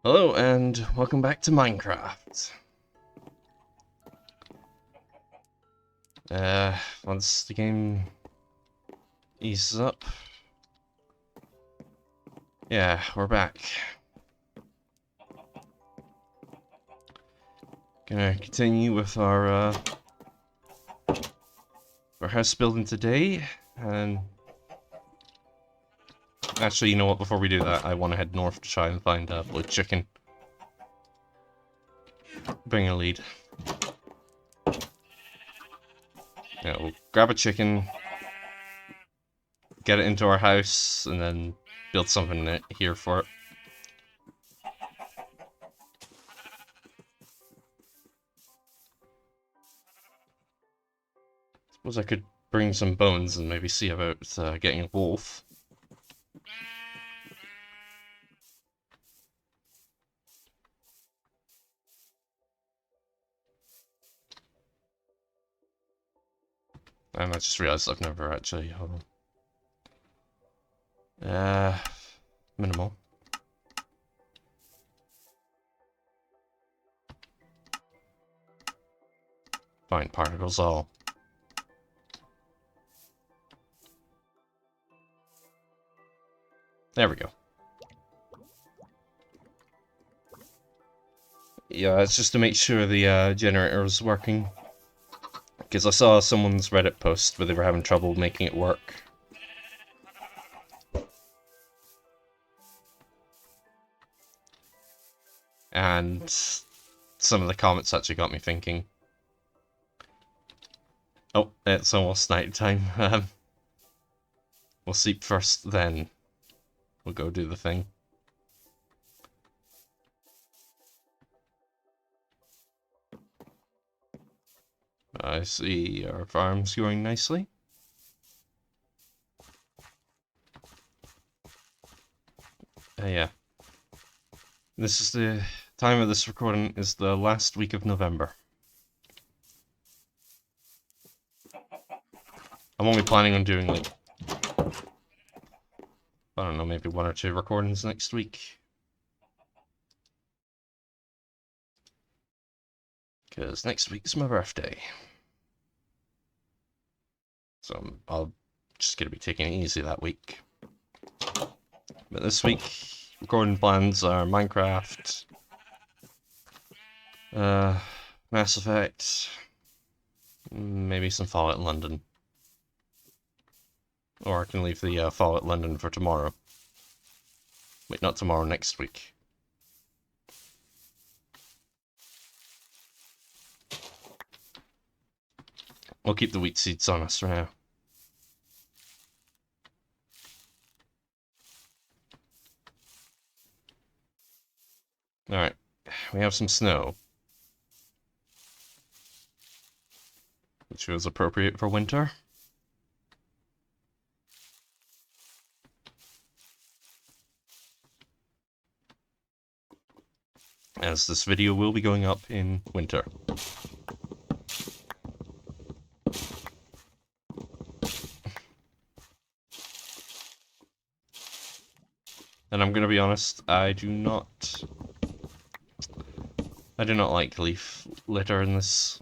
Hello and welcome back to Minecraft. Once the game eases up. Yeah, we're back. Gonna continue with our house building today, and actually, you know what, before we do that, I want to head north to try and find a blue chicken. Bring a lead. Yeah, we'll grab a chicken, get it into our house, and then build something here for it. Suppose I could bring some bones and maybe see about getting a wolf. And I just realized I've never actually, hold on. Minimal. Fine particles all. There we go. Yeah, it's just to make sure the generator is working. Because I saw someone's Reddit post where they were having trouble making it work. And some of the comments actually got me thinking. Oh, it's almost night time. We'll sleep first, then we'll go do the thing. I see our farm's going nicely. Yeah. This is the time of this recording is the last week of November. I'm only planning on doing like, I don't know, maybe 1 or 2 recordings next week. Because next week's my birthday. So I'll just gonna be taking it easy that week. But this week, recording plans are Minecraft, Mass Effect, maybe some Fallout London. Or I can leave the Fallout London for tomorrow. Wait, not tomorrow, next week. We'll keep the wheat seeds on us for now. Alright, we have some snow. Which feels appropriate for winter. As this video will be going up in winter. And I'm gonna be honest, I do not like leaf litter in this.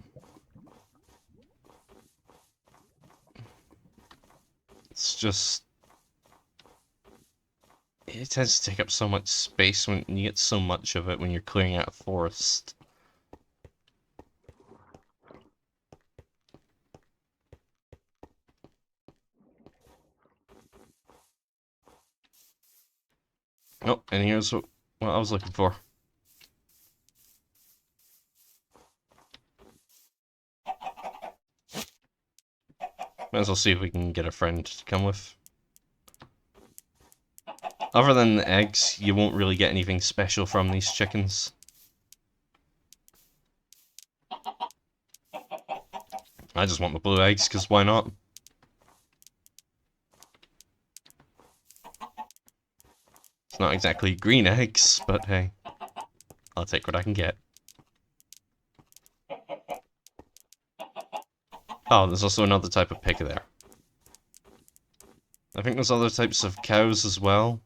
It's just, it tends to take up so much space when you get so much of it when you're clearing out a forest. Oh, and here's what I was looking for. Might as well see if we can get a friend to come with. Other than the eggs, you won't really get anything special from these chickens. I just want the blue eggs, because why not? It's not exactly green eggs, but hey, I'll take what I can get. Oh, there's also another type of pig there. I think there's other types of cows as well.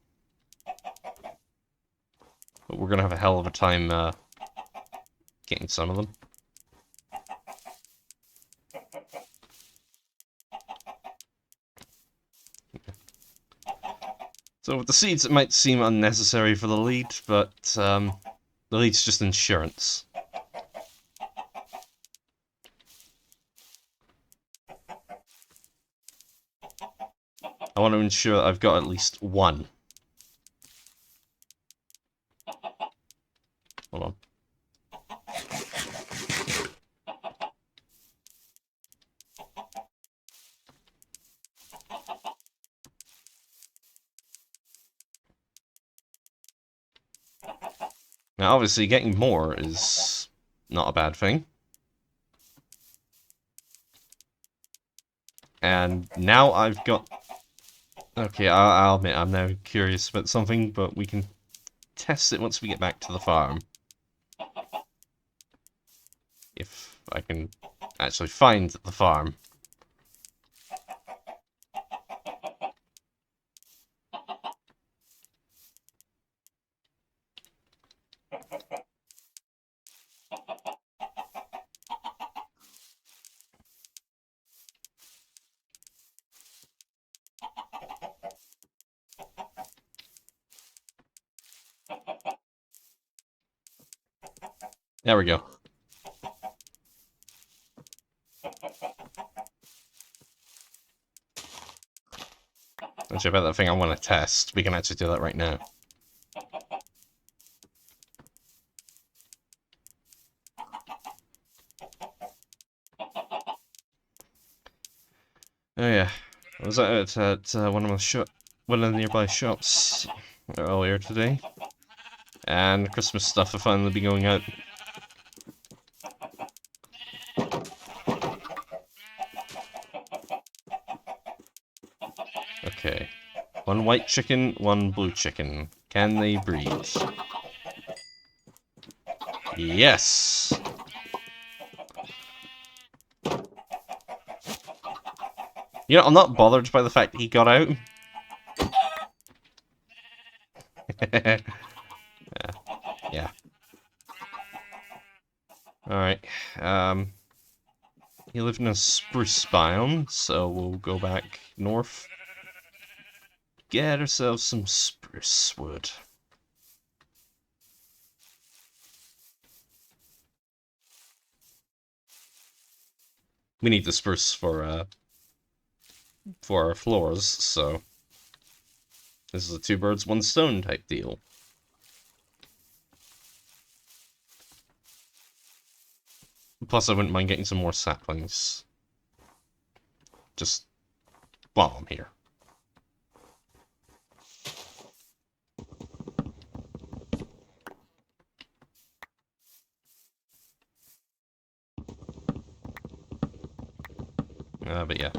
But we're gonna have a hell of a time getting some of them. So with the seeds, it might seem unnecessary for the lead, but the lead's just insurance. I want to ensure that I've got at least one. Hold on. Now, obviously, getting more is not a bad thing. And now I've got... Okay, I'll admit I'm now curious about something, but we can test it once we get back to the farm. If I can actually find the farm. There we go. Actually, about that thing I want to test. We can actually do that right now. Oh yeah, I was out at one of the nearby shops earlier today, and Christmas stuff will finally be going out. Okay, one white chicken, one blue chicken. Can they breed? Yes! You know, I'm not bothered by the fact that he got out. Yeah. Alright, you live in a spruce biome, so we'll go back north. Get ourselves some spruce wood. We need the spruce for our floors, so this is a 2 birds, 1 stone type deal. Plus, I wouldn't mind getting some more saplings. Just while I'm here. But yeah.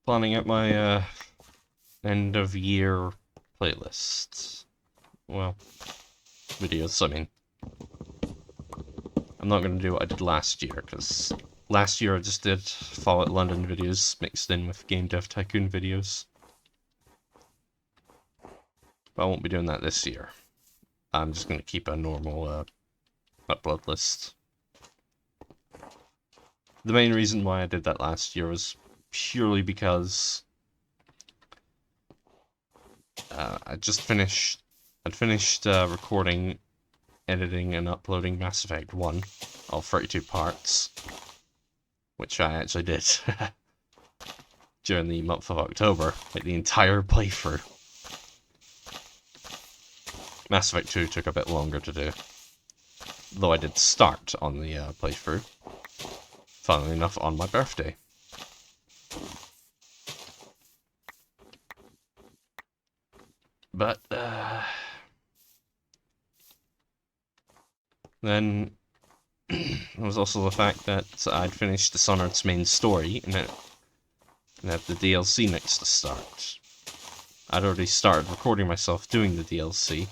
Planning out my end of year playlists. Well, videos, I mean. I'm not going to do what I did last year, because last year I just did Fallout London videos mixed in with Game Dev Tycoon videos. But I won't be doing that this year. I'm just going to keep a normal upload list. The main reason why I did that last year was purely because I'd finished recording, editing, and uploading Mass Effect 1, all 32 parts, which I actually did during the month of October, like the entire playthrough. Mass Effect 2 took a bit longer to do, though I did start on the playthrough, funnily enough, on my birthday. But, then there was also the fact that I'd finished Dishonored's main story, and it had the DLC next to start. I'd already started recording myself doing the DLC,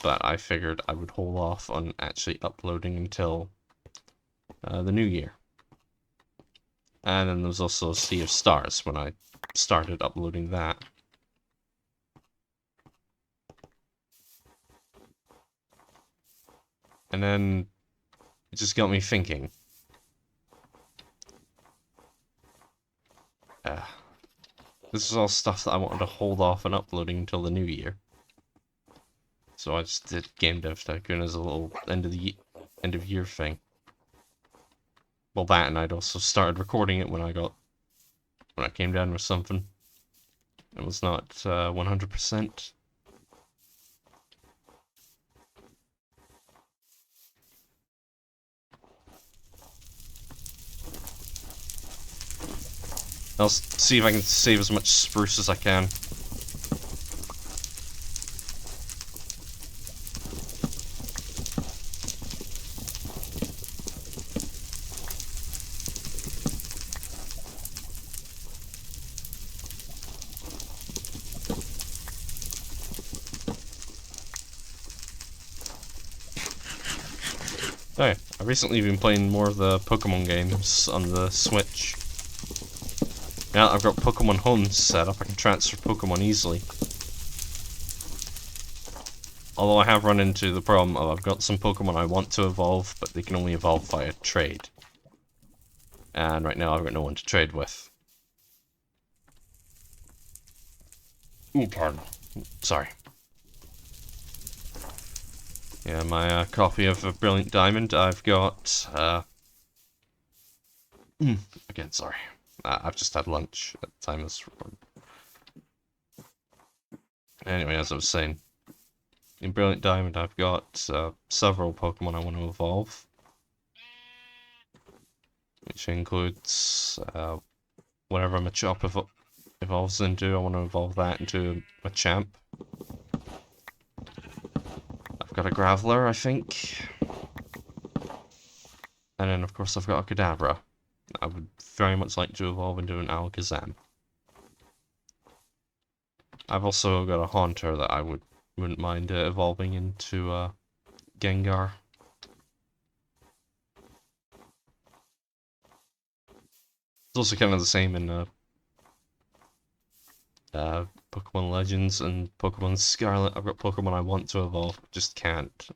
but I figured I would hold off on actually uploading until the new year. And then there was also Sea of Stars when I started uploading that. And then it just got me thinking. This is all stuff that I wanted to hold off on uploading until the new year. So I just did Game Dev Tycoon as a little end of year thing. Well, that, and I'd also started recording it when I came down with something. It was not 100%. I'll see if I can save as much spruce as I can. Oh yeah, I've recently been playing more of the Pokemon games on the Switch. Now that I've got Pokemon Home set up, I can transfer Pokemon easily. Although I have run into the problem of I've got some Pokemon I want to evolve, but they can only evolve via trade. And right now I've got no one to trade with. Ooh, pardon. Sorry. Yeah, my copy of a Brilliant Diamond, I've got, again, sorry. I've just had lunch at the time of this recording. Anyway, as I was saying, in Brilliant Diamond I've got several Pokemon I want to evolve. Which includes whatever Machop evolves into. I want to evolve that into a champ. I've got a Graveler, I think. And then, of course, I've got a Kadabra. I would very much like to evolve into an Alakazam. I've also got a Haunter that I wouldn't mind evolving into Gengar. It's also kind of the same in Pokemon Legends and Pokemon Scarlet. I've got Pokemon I want to evolve, just can't.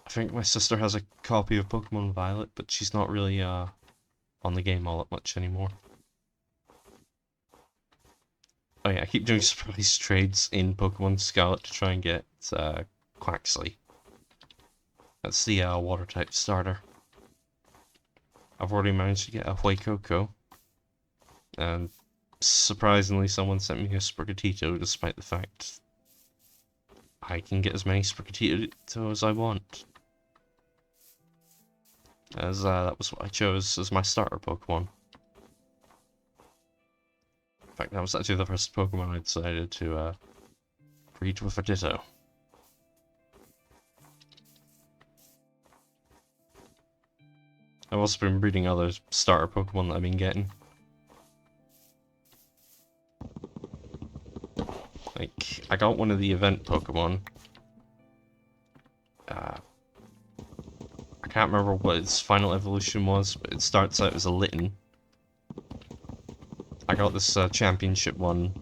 I think my sister has a copy of Pokemon Violet, but she's not really on the game all that much anymore. Oh yeah, I keep doing surprise trades in Pokemon Scarlet to try and get Quaxly. That's the water type starter. I've already managed to get a Huaycoco. And surprisingly, someone sent me a Sprigatito, despite the fact I can get as many Sprigatito as I want. As that was what I chose as my starter Pokemon. In fact, that was actually the first Pokemon I decided to breed with a Ditto. I've also been breeding other starter Pokemon that I've been getting. Like, I got one of the event Pokemon. I can't remember what its final evolution was, but it starts out as a Litten. I got this championship one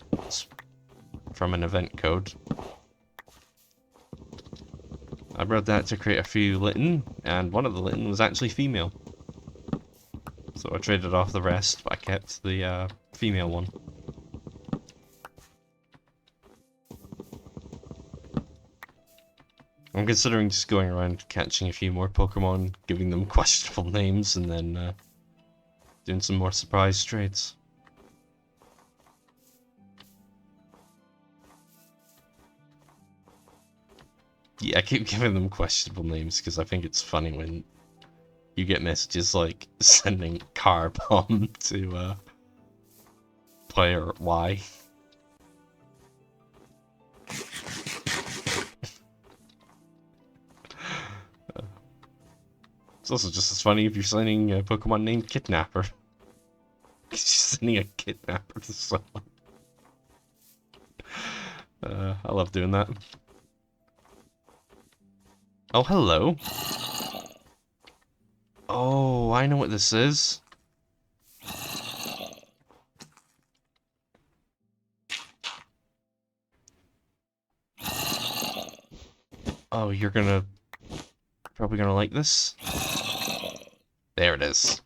from an event code. I bred that to create a few Litten, and one of the Litten was actually female. So I traded off the rest, but I kept the female one. I'm considering just going around catching a few more Pokemon, giving them questionable names, and then doing some more surprise trades. Yeah, I keep giving them questionable names because I think it's funny when you get messages like sending car bomb to player Y. It's also just as funny if you're sending a Pokemon named Kidnapper. You're sending a Kidnapper to someone. I love doing that. Oh, hello. Oh, I know what this is. Oh, you're probably gonna like this. There it is.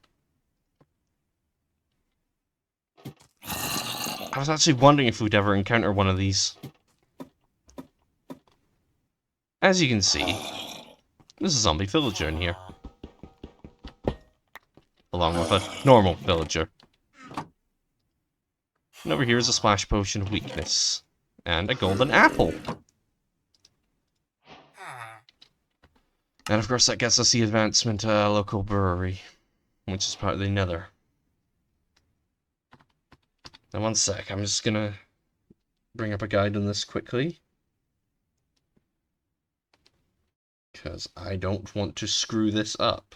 I was actually wondering if we'd ever encounter one of these. As you can see, there's a zombie villager in here. Along with a normal villager. And over here is a splash potion of weakness. And a golden apple. And of course that gets us the advancement to a local brewery. Which is part of the nether. Now one sec, I'm just gonna bring up a guide on this quickly. Because I don't want to screw this up.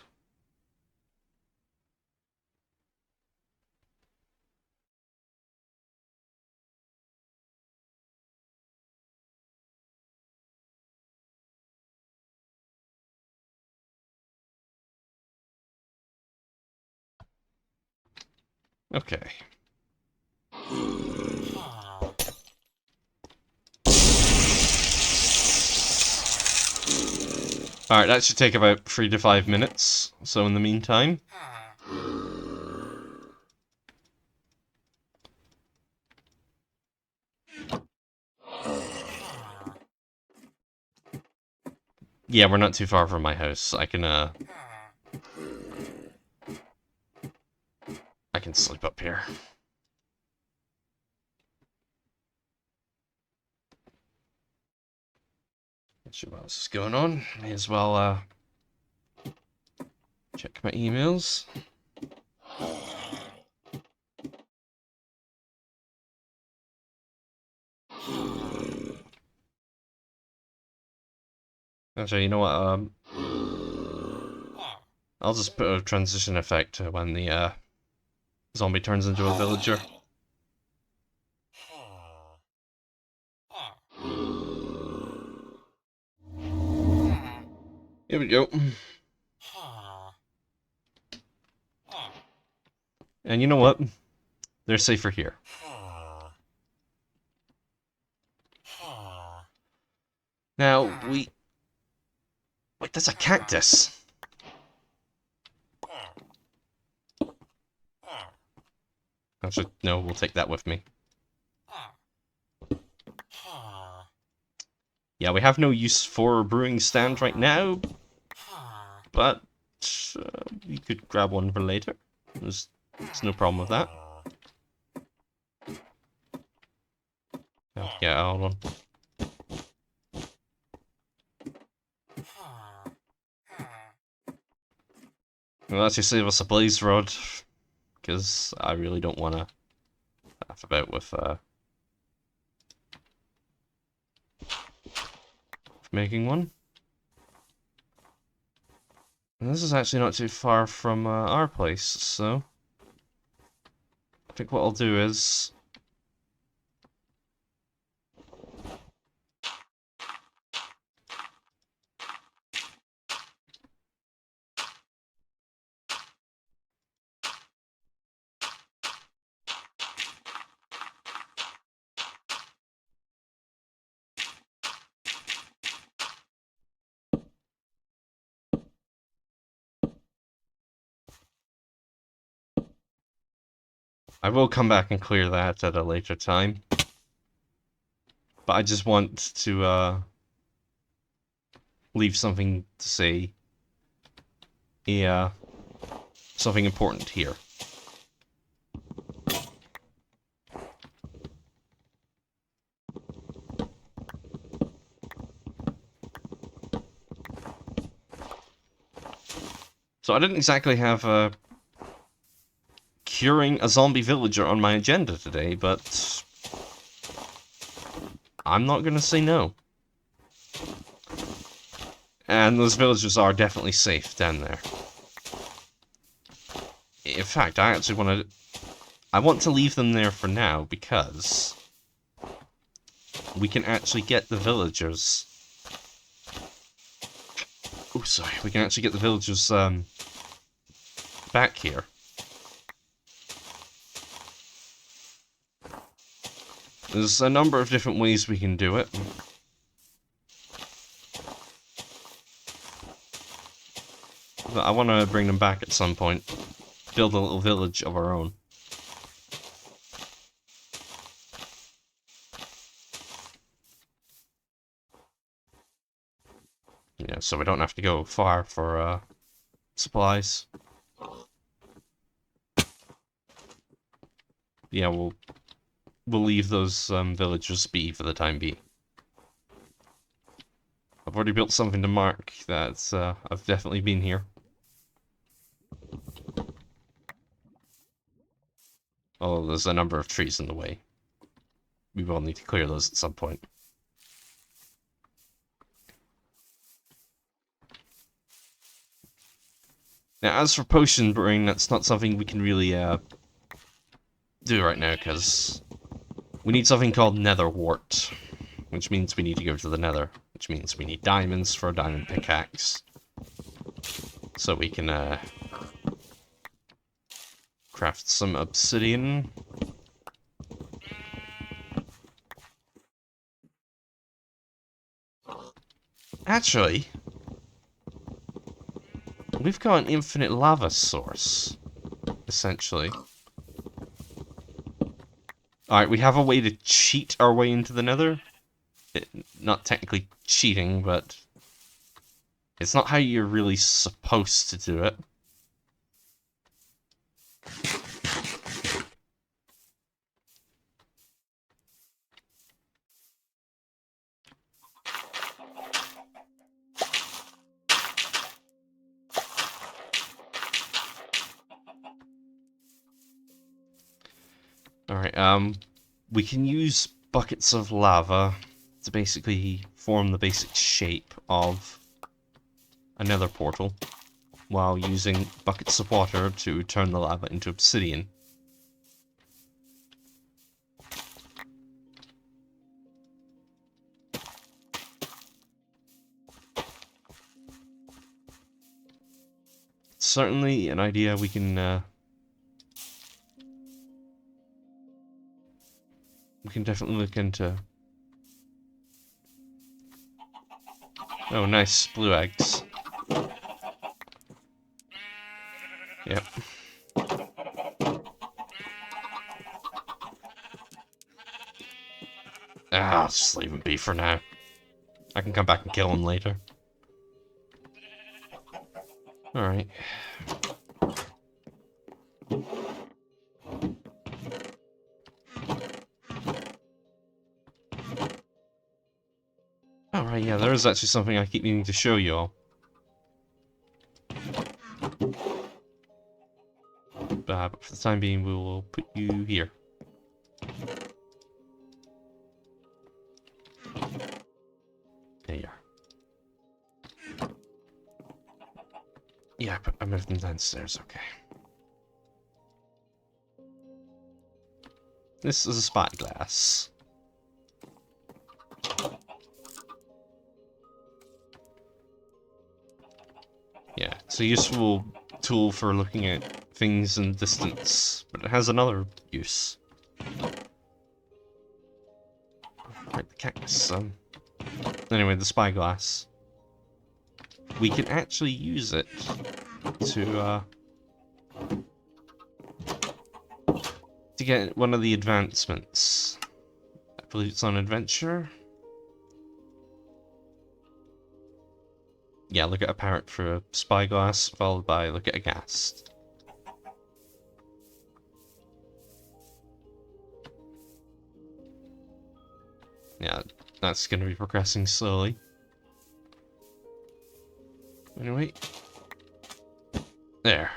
Okay. Alright, that should take about 3 to 5 minutes. So in the meantime... Yeah, we're not too far from my house. I can sleep up here. Not sure what else is going on. May as well, check my emails. Actually, you know what, I'll just put a transition effect when the, zombie turns into a villager. Here we go. And you know what? They're safer here. Now, wait, that's a cactus! Actually, no, we'll take that with me. Yeah, we have no use for a brewing stand right now, but we could grab one for later. There's no problem with that. Oh, yeah, hold on. Well, actually save us a blaze rod, because I really don't want to faff about with making one. And this is actually not too far from our place, so I think what I'll do is... I will come back and clear that at a later time. But I just want to leave something to say. Yeah, something important here. So I didn't exactly have curing a zombie villager on my agenda today, but I'm not gonna say no. And those villagers are definitely safe down there. In fact, I want to leave them there for now, because we can actually get the villagers... Oh, sorry. We can actually get the villagers, back here. There's a number of different ways we can do it. But I want to bring them back at some point. Build a little village of our own. Yeah, so we don't have to go far for supplies. Yeah, we'll leave those villagers be for the time being. I've already built something to mark that I've definitely been here. Oh, there's a number of trees in the way. We will need to clear those at some point. Now, as for potion brewing, that's not something we can really do right now, because we need something called nether wart, which means we need to go to the nether, which means we need diamonds for a diamond pickaxe. So we can craft some obsidian. Actually, we've got an infinite lava source, essentially. Alright, we have a way to cheat our way into the nether. Not technically cheating, but it's not how you're really supposed to do it. Alright, we can use buckets of lava to basically form the basic shape of a nether portal, while using buckets of water to turn the lava into obsidian. It's certainly an idea we can definitely look into. Oh, nice. Blue eggs. Yep. I'll just leave him be for now. I can come back and kill him later. Alright. Alright, yeah, there is actually something I keep needing to show you all. But for the time being, we will put you here. There you are. Yeah, but I moved them downstairs, okay. This is a spyglass. Yeah, it's a useful tool for looking at things in distance, but it has another use. Right, the cactus. Anyway, the spyglass. We can actually use it to get one of the advancements. I believe it's on adventure. Yeah, look at a parrot for a spyglass, followed by look at a ghast. Yeah, that's going to be progressing slowly. Anyway. There.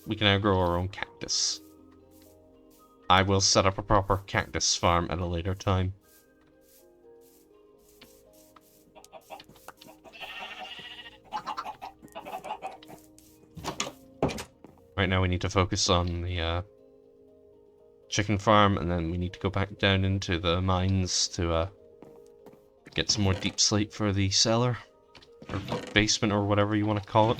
We can now grow our own cactus. I will set up a proper cactus farm at a later time. Right now we need to focus on the chicken farm, and then we need to go back down into the mines to get some more deep slate for the cellar, or basement, or whatever you want to call it.